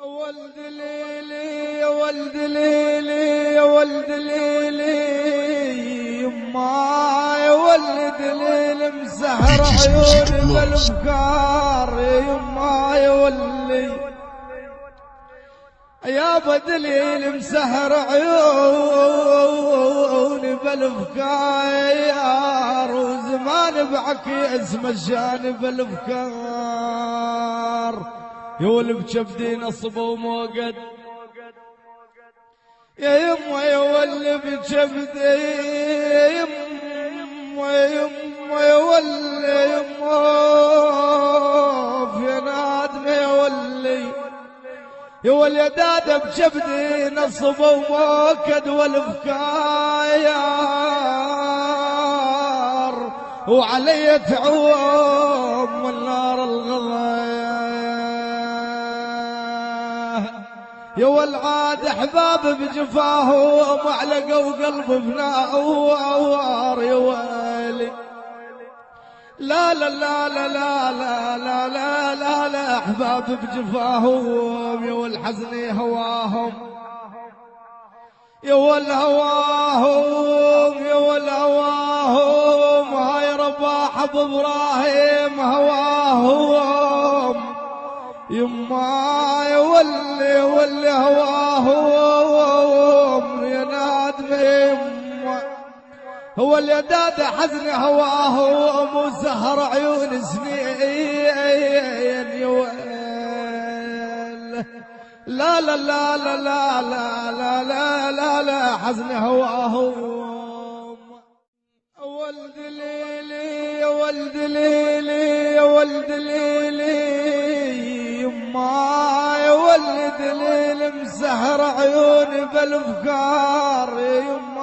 ولد ليلي يا ولد ليلي يا ولد ليلي يما يا ولد ليلي مسهر عيوني بالافكار يما يا ولي يا بدليل مسهر عيوني بالافكار وزمان بعكي اسم الشان بالافكار يا ولد بجبدي نصب وموقد يا يما يا ولد بجبدي يا يما يا يما يا ولد يما في نادم يا ولي يا ولد بجبدي نصب وموقد والافكار وعلي تعوم والنار الغضايا يا والعاد احباب بجفاهم معلقه وقلب بنار يا ويلي لا لا لا لا لا لا لا لا لا لا احباب بجفاهم يا والحزن هواهم يا والهواهم يا والهواهم هاي رباح بابراهيم هواهم يما يا ولي هواهم يا نادم يما هو اليداد حزن هواهم وسهر عيون سنين يا ويل لا لا لا لا لا لا لا لا لا لا حزن هواهم ولد ليلي يا ولد ليلي يا ولد ليلي يما يا ولد ليلي مسهر عيوني بالافكار يما